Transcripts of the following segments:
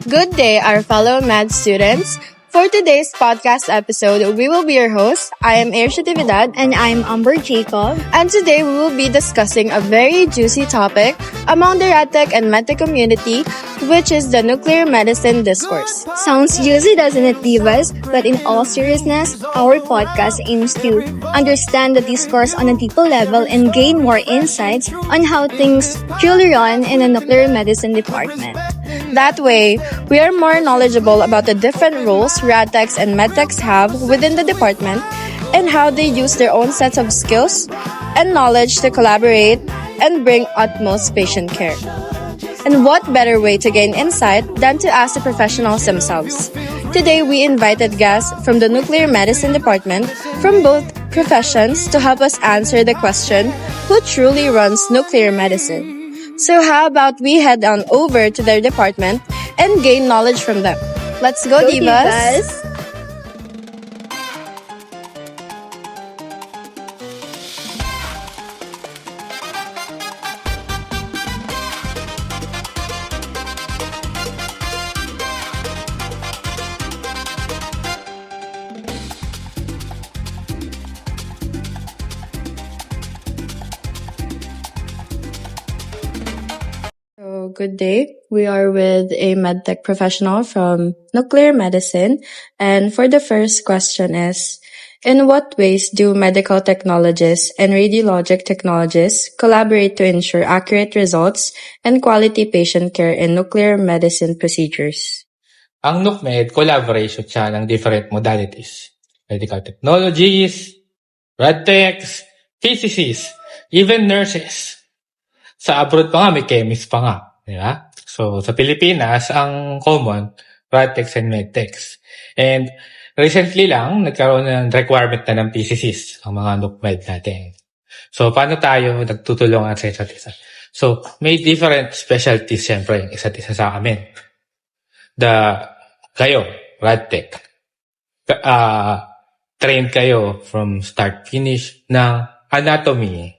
Good day, our fellow med students. For today's podcast episode, we will be your hosts. I am Air Shatividad. And I'm Amber Jacob. And today we will be discussing a very juicy topic among the RadTech and MedTech community, which is the nuclear medicine discourse. Sounds juicy, doesn't it, Divas? But in all seriousness, our podcast aims to understand the discourse on a deeper level and gain more insights on how things truly run in a nuclear medicine department. That way, we are more knowledgeable about the different roles RadTechs and MedTechs have within the department and how they use their own sets of skills and knowledge to collaborate and bring utmost patient care. And what better way to gain insight than to ask the professionals themselves? Today, we invited guests from the nuclear medicine department from both professions to help us answer the question, who truly runs nuclear medicine? So how about we head on over to their department and gain knowledge from them? Let's go, Divas! So, good day. We are with a medtech professional from nuclear medicine. And for the first question is, in what ways do medical technologists and radiologic technologists collaborate to ensure accurate results and quality patient care in nuclear medicine procedures? Ang NUCMED, collaboration siya ng different modalities. Medical technologies, RadTechs, physicists, even nurses. Sa abroad pa nga, may chemist pa nga. Di ba? So, sa Pilipinas, ang common, RadTechs and MedTechs. And recently lang, nagkaroon ng requirement na ng physicists, ang mga NUCMED natin. So, paano tayo nagtutulungan sa isa't isa? So, may different specialties siyempre yung isa't isa sa amin. Kayo, RadTech, trained kayo from start finish ng anatomy,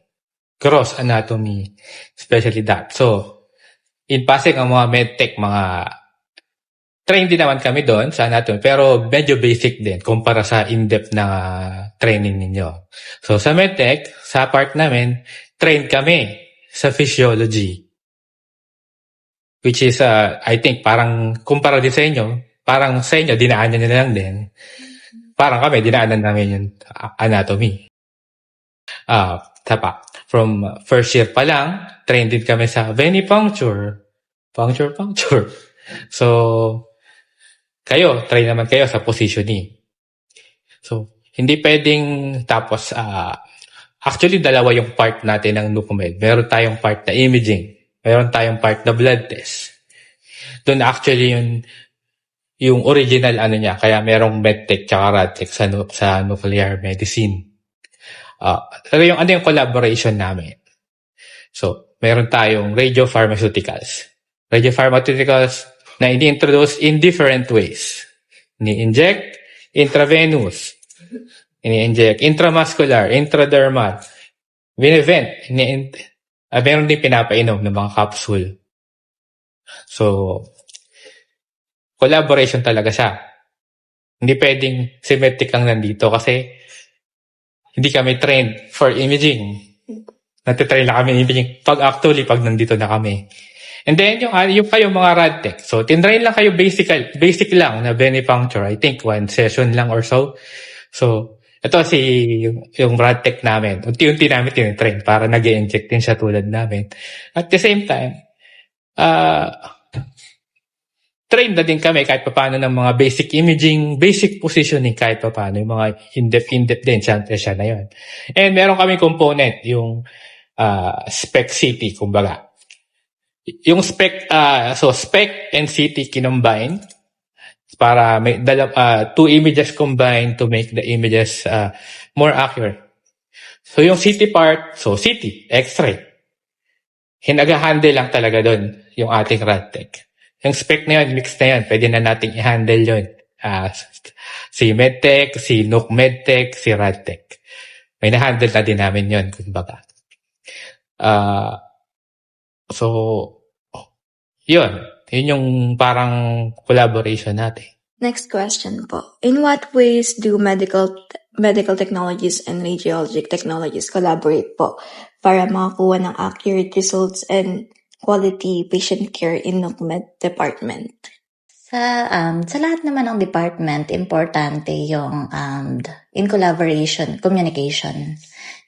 gross anatomy, especially that. So, in passing ang mga medtech, mga trained din naman kami doon sa anatomy, pero medyo basic din kumpara sa in-depth na training ninyo. So, sa medtech, sa part namin, trained kami sa physiology. Which is, I think, parang kumpara din sa inyo, parang sa inyo, dinaanan nyo na lang din. Parang kami, dinaanan namin yung anatomy. Tapa. From first year pa lang, trained din kami sa venipuncture. Puncture. So, train naman kayo sa positioning. So, hindi pwedeng tapos, actually, dalawa yung part natin ng NUCMED. Meron tayong part na imaging. Meron tayong part na blood test. Doon actually yung original niya. Kaya merong medtech tsaka radtech sa nuclear medicine. Pero yung collaboration namin. So, meron tayong radiopharmaceuticals. Radiopharmaceuticals na ini-introduce in different ways. Ini-inject, intravenous. Ini-inject, intramuscular, intradermal. Binevent. Meron din pinapainom ng mga capsule. So, collaboration talaga siya. Hindi pwedeng si medtech lang nandito kasi hindi kami trained for imaging. Natitrain na kami imaging pag nandito na kami. And then, yung kayo mga radtech. So, tinrain lang kayo basic lang na venipuncture. I think 1 session lang or so. So, ito yung radtech namin. Unti-unti namin tinitrain para nag-i-inject din siya tulad namin. At the same time, trained na din kami kahit paano ng mga basic imaging, basic positioning kahit paano. Yung mga in-depth din, siya na yun. And meron kami component, yung SPEC CT, kumbaga. Yung SPEC, so SPEC and CT kinombine para may two images combined to make the images more accurate. So yung CT part, so CT, X-ray. Hinag-handle lang talaga doon yung ating RadTech. Yung spec na yun, mix na yun, pwede na nating i-handle yun. Si MedTech, si Nuc MedTech, si RadTech. May na-handle na din namin yun, kumbaga. So, yun. Yun yung parang collaboration natin. Next question po. In what ways do medical technologies and radiologic technologies collaborate po para makakuha ng accurate results and quality patient care in NUCMED department? Sa lahat naman ng department, importante yung in collaboration, communication.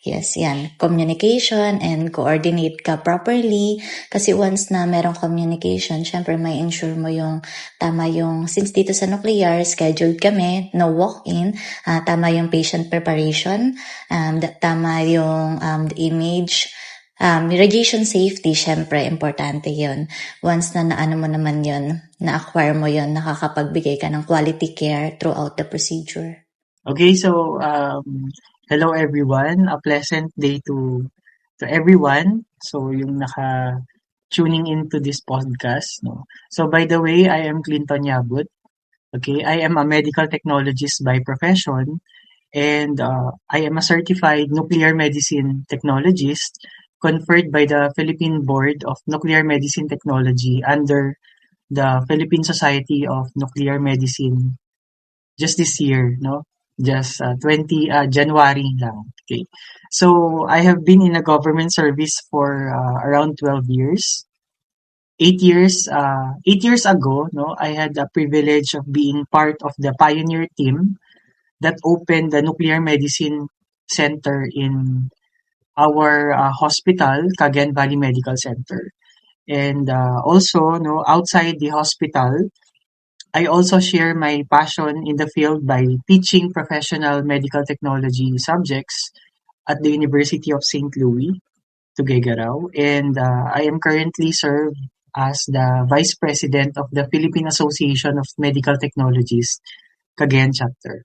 Yes, yan. Communication and coordinate ka properly. Kasi once na merong communication, syempre may ensure mo yung tama yung, since dito sa nuclear, scheduled kami, no walk-in, tama yung patient preparation, tama yung image, radiation safety, syempre, importante yun. Once na naano mo naman yun, na-acquire mo yun, nakakapagbigay ka ng quality care throughout the procedure. Okay, so hello everyone. A pleasant day to everyone. So yung tuning into this podcast, no. So by the way, I am Clinton Yabut. Okay, I am a medical technologist by profession, and I am a certified nuclear medicine technologist conferred by the Philippine Board of Nuclear Medicine Technology under the Philippine Society of Nuclear Medicine just this year, no? Just 20 January lang. Okay. So I have been in a government service for around 12 years. 8 years ago, no, I had the privilege of being part of the pioneer team that opened the nuclear medicine center in our hospital, Cagayan Valley Medical Center. And also, no, outside the hospital, I also share my passion in the field by teaching professional medical technology subjects at the University of St. Louis, Tuguegarao, and I am currently served as the Vice President of the Philippine Association of Medical Technologists, Cagayan Chapter.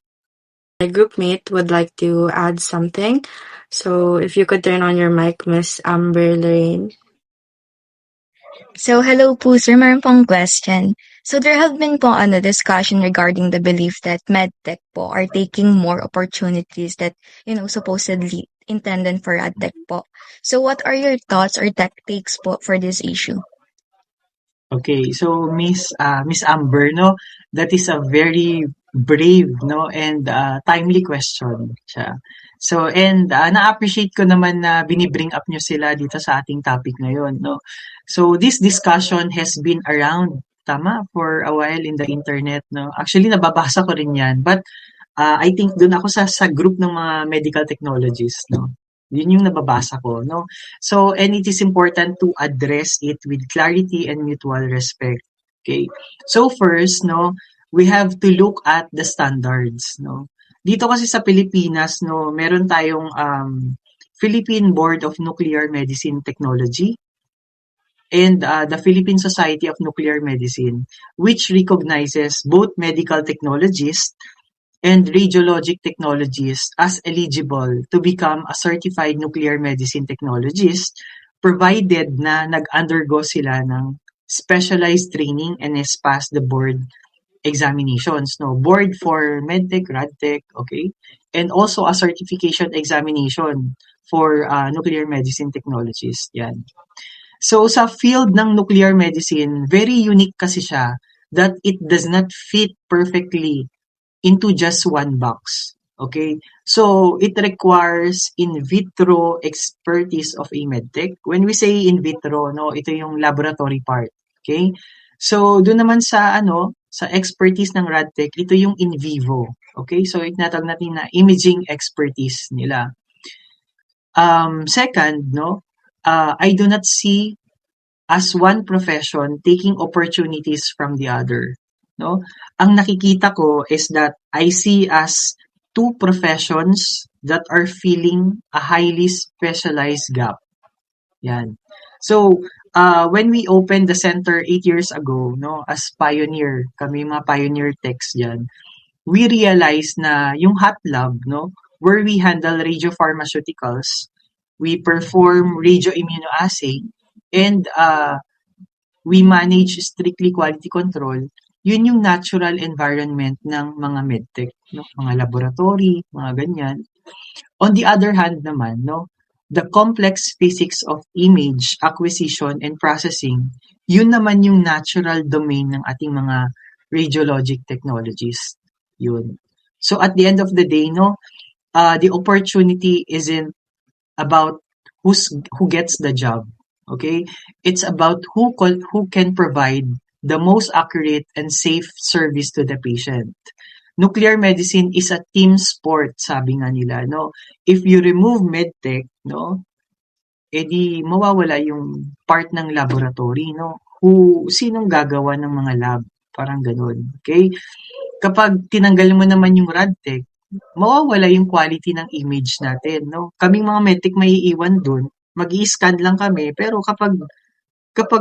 My group mate would like to add something. So if you could turn on your mic, Miss Amber Lorraine. So, hello po, sir. Meron pong question. So, there have been po discussion regarding the belief that medtech po are taking more opportunities that, supposedly intended for radtech po. So, what are your thoughts or takes po for this issue? Okay, so Miss Amber, no, that is a very brave, no, and timely question siya. So, and na-appreciate ko naman na binibring up nyo sila dito sa ating topic ngayon, no. So, this discussion has been around, tama, for a while in the internet, no. Actually, nababasa ko rin yan, but I think doon ako sa group ng mga medical technologists, no. Yun yung nababasa ko, no? So, and it is important to address it with clarity and mutual respect. Okay? So, first, no, we have to look at the standards, no? Dito kasi sa Pilipinas, no, meron tayong Philippine Board of Nuclear Medicine Technology and the Philippine Society of Nuclear Medicine, which recognizes both medical technologists and radiologic technologists as eligible to become a certified nuclear medicine technologist provided na nag-undergo sila ng specialized training and has passed the board examinations, no, board for medtech, radtech, okay, and also a certification examination for nuclear medicine technologists. Yan. So sa field ng nuclear medicine, very unique kasi siya that it does not fit perfectly into just one box. Okay? So, it requires in vitro expertise of a medtech. When we say in vitro, no, ito yung laboratory part. Okay? So, doon naman sa sa expertise ng radtech, ito yung in vivo. Okay? So, itinatawag natin na imaging expertise nila. Second, no, I do not see as one profession taking opportunities from the other. No? Ang nakikita ko is that I see as two professions that are filling a highly specialized gap. Yan. So, when we opened the center 8 years ago, no, as pioneer, kami mga pioneer techs dyan, we realized na yung hot lab, no, where we handle radiopharmaceuticals, we perform radioimmunoassay, and we manage strictly quality control, yun yung natural environment ng mga medtech, no? Mga laboratory, mga ganyan. On the other hand naman, no, the complex physics of image acquisition and processing, yun naman yung natural domain ng ating mga radiologic technologists. Yun. So at the end of the day, no, the opportunity isn't about who gets the job. Okay? It's about who can provide the most accurate and safe service to the patient. Nuclear medicine is a team sport, sabi nga nila, no? If you remove medtech, no, edi mawawala yung part ng laboratory, no? Sinong gagawa ng mga lab? Parang ganun. Okay? Kapag tinanggal mo naman yung radtech, mawawala yung quality ng image natin, no? Kaming mga medtech may iiwan dun, mag-i-scan lang kami, pero kapag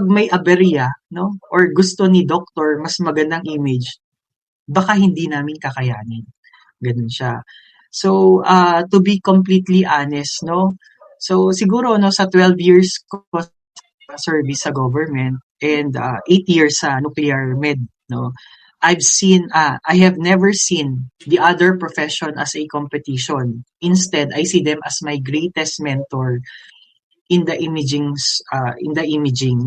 may aberya, no, or gusto ni doctor mas magandang image, baka hindi namin kakayanin. Ganun siya. So, to be completely honest, no, so siguro, no, sa 12 years ko service sa government and 8 years sa nuclear med, no, I have never seen the other profession as a competition. Instead, I see them as my greatest mentor in the imaging,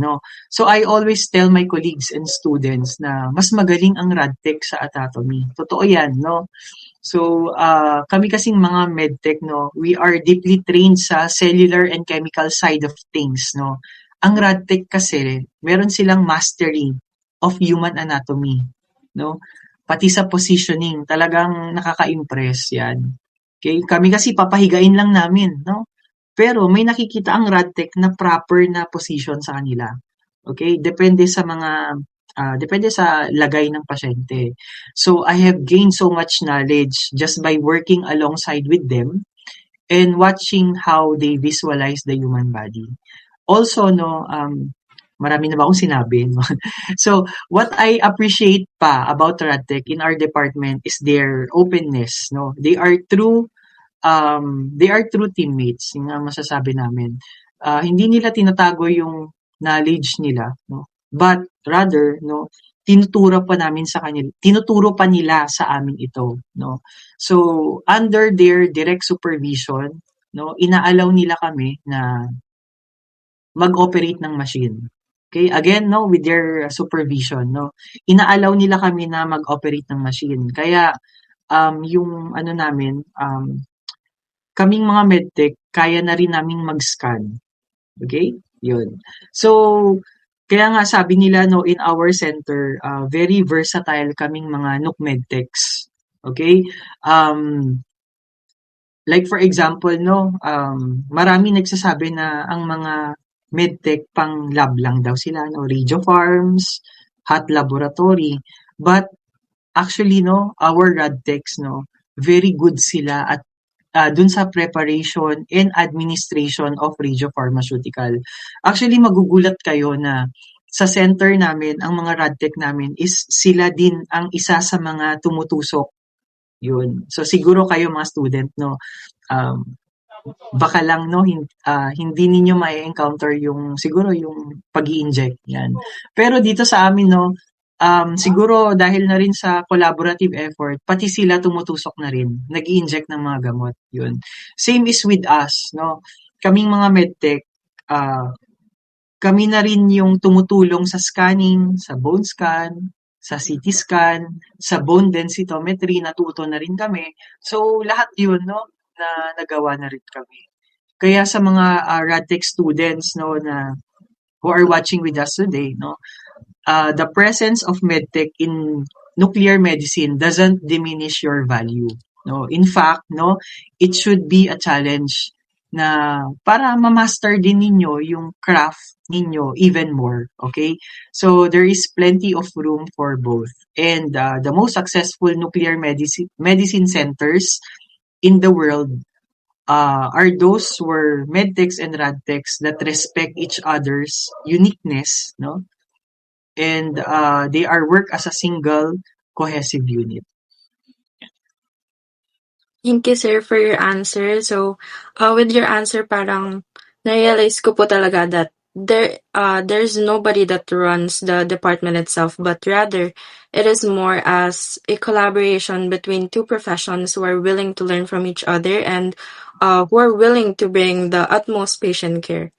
no. So I always tell my colleagues and students na mas magaling ang radtech sa anatomy. Totoo 'yan, no. So kami kasing mga medtech, no, we are deeply trained sa cellular and chemical side of things, no. Ang radtech kasi meron silang mastery of human anatomy, no. Pati sa positioning, talagang nakaka-impress 'yan. Okay, kami kasi papahigain lang namin, no. Pero may nakikita ang radtech na proper na position sa kanila. Okay? Depende sa lagay ng pasyente. So I have gained so much knowledge just by working alongside with them and watching how they visualize the human body. Also, no, marami na ba akong sinabi? No? So, what I appreciate pa about radtech in our department is their openness. No? They are true teammates, yung nga masasabi namin. Hindi nila tinatago yung knowledge nila, no? But rather, no, tinuturo pa nila sa amin ito, no? So, under their direct supervision, no, inaalaw nila kami na mag-operate ng machine. Okay? Again, no, with their supervision, no, inaalaw nila kami na mag-operate ng machine. Kaya, yung ano namin, kaming mga medtech, kaya na rin naming mag-scan. Okay? Yun. So, kaya nga sabi nila, no, in our center, very versatile kaming mga NUC medtechs. Okay? Like for example, no, marami nagsasabi na ang mga medtech pang lab lang daw sila, no, radio farms, hot laboratory. But actually, no, our radtechs, no, very good sila at dun sa preparation and administration of radiopharmaceutical. Actually, magugulat kayo na sa center namin, ang mga radtech namin is sila din ang isa sa mga tumutusok. Yun. So siguro kayo mga student, no, baka lang, no, hindi ninyo ma-encounter yung siguro yung pag-i-inject yan. Pero dito sa amin, no, siguro dahil na rin sa collaborative effort, pati sila tumutusok na rin, nag-i-inject ng mga gamot, yun. Same is with us, no? Kaming mga medtech, kami na rin yung tumutulong sa scanning, sa bone scan, sa CT scan, sa bone densitometry, natuto na rin kami. So, lahat yun, no, na nagawa na rin kami. Kaya sa mga radtech students, no, na who are watching with us today, no, the presence of medtech in nuclear medicine doesn't diminish your value. No, in fact, no, it should be a challenge na para ma-master din ninyo yung craft ninyo even more. Okay, so there is plenty of room for both, and the most successful nuclear medicine centers in the world are those where medtechs and radtechs that respect each other's uniqueness, no? And they are work as a single cohesive unit. Thank you, sir, for your answer. So, with your answer, parang na-realize ko po talaga that there's nobody that runs the department itself, but rather it is more as a collaboration between two professions who are willing to learn from each other and who are willing to bring the utmost patient care.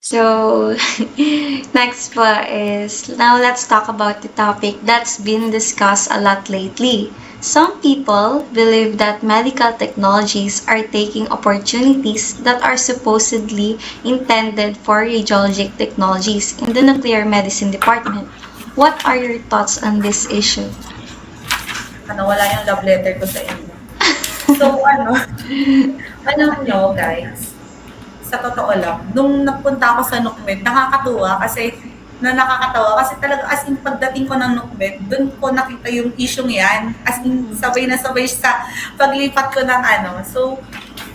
So, next pa is, now let's talk about the topic that's been discussed a lot lately. Some people believe that medical technologies are taking opportunities that are supposedly intended for radiologic technologies in the nuclear medicine department. What are your thoughts on this issue? Wala yung love letter ko sa inyo. So, alam nyo, guys, sa totoo lang, nung nagpunta ako sa NUCMED, nakakatawa kasi talaga as in pagdating ko ng NUCMED, doon ko nakita yung issue yan. As in, sabay na sabay sa paglipat ko ng So,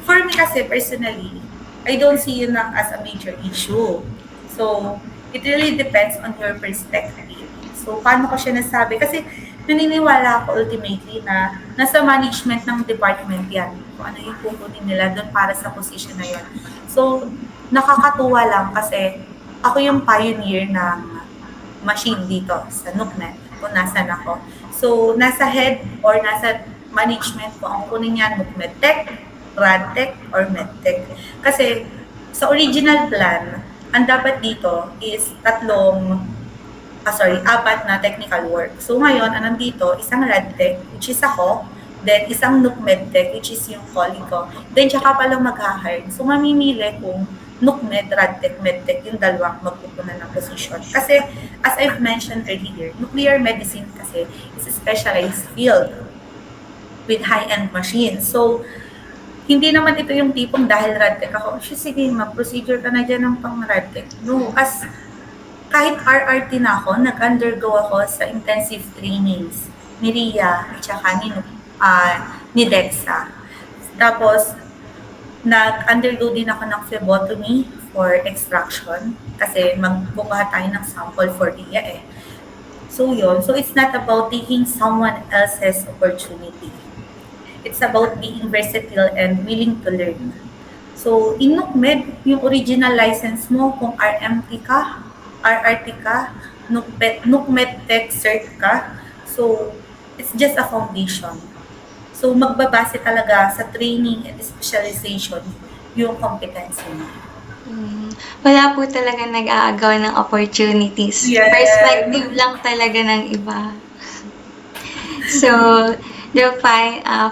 for me kasi personally, I don't see yun as a major issue. So, it really depends on your perspective. So, paano ko siya nasabi? Kasi naniniwala ako ultimately na nasa management ng department yan. Kung ano yung pupunin nila doon para sa position na yun. So, nakakatuwa lang kasi ako yung pioneer ng machine dito sa NUCMED kung nasan ako. So, nasa head or nasa management ko ang kunin niyan, NUCMED Tech, RadTech, or MedTech. Kasi sa original plan, ang dapat dito is apat na technical work. So ngayon, nandito, isang RadTech, which is ako, then isang NUCMED Tech, which is yung colleague ko. Then tsaka palang mag-hire. So mamimili kung NUCMED, RadTech, MedTech, yung dalawang magpupunan ng position. Kasi, as I've mentioned earlier, nuclear medicine kasi is a specialized field with high-end machines. So, hindi naman ito yung tipong dahil RadTech ako, sige, mag-procedure ka na dyan ng pang-RadTech. No, kahit RRT na ako, nag-undergo ako sa intensive trainings ni RIA at saka ni DEXA. Tapos, nag-undergo din ako ng phlebotomy for extraction kasi magbubuha tayo ng sample for RIA So, yun. So, it's not about taking someone else's opportunity. It's about being versatile and willing to learn. So, in NUCMED, yung original license mo, kung RMT ka, RRT ka, NUCMED Tech Cert ka. So, it's just a foundation. So, magbabase talaga sa training and specialization yung competency mo. Wala po talaga nag-aagaw ng opportunities. Yes. Perspective lang talaga ng iba. So,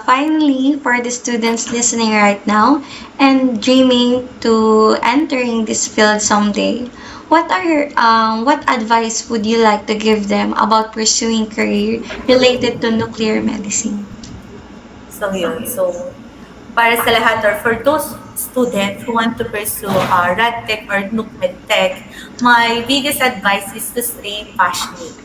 finally, for the students listening right now and dreaming to entering this field someday, what advice would you like to give them about pursuing career related to nuclear medicine? So, yun. So, para sa lahat or for those students who want to pursue RadTech or NUCMED Tech, my biggest advice is to stay passionate.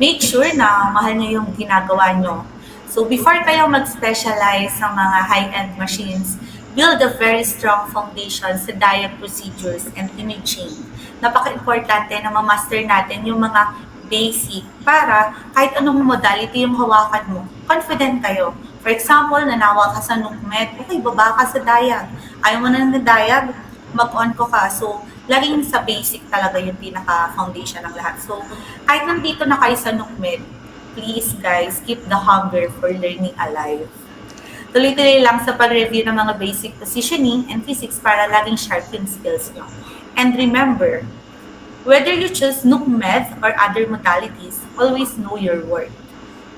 Make sure na mahal nyo yung ginagawa nyo. So, before kayo mag-specialize sa mga high-end machines, build a very strong foundation sa diag procedures and imaging. Napaka-importante na ma-master natin yung mga basic para kahit anong modality yung hawakan mo, confident kayo. For example, nanawa ka sa NUCMED, okay, baba ka sa diag. Ayaw mo na ng diag, mag-on ko ka. So, laging sa basic talaga yung pinaka-foundation ng lahat. So, kahit nandito na kayo sa NUCMED, please guys, keep the hunger for learning alive. Tuloy-tuloy lang sa pag-review ng mga basic positioning and physics para laging sharp yung skills nyo. And remember, whether you choose NUCMED or other modalities, always know your worth.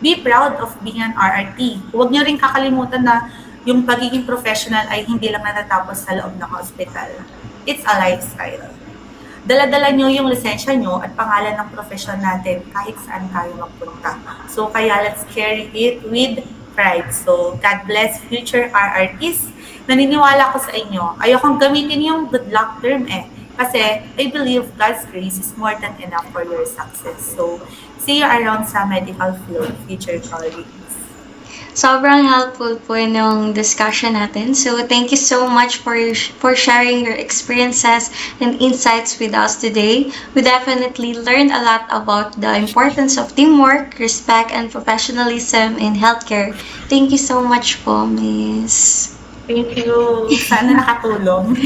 Be proud of being an RRT. Huwag nyo rin kakalimutan na yung pagiging professional ay hindi lang natatapos sa loob ng hospital. It's a lifestyle. Dala-dala nyo yung lisensya nyo at pangalan ng profession natin kahit saan tayo magpunta. So kaya let's carry it with pride. So God bless future RRTs. Naniniwala ko sa inyo. Ayokong gamitin yung good luck term kasi I believe God's grace is more than enough for your success. So see you around sa medical field, future colleagues. Sobrang helpful po yung discussion natin. So, thank you so much for sharing your experiences and insights with us today. We definitely learned a lot about the importance of teamwork, respect, and professionalism in healthcare. Thank you so much po, Miss. Thank you. Sana nakatulong.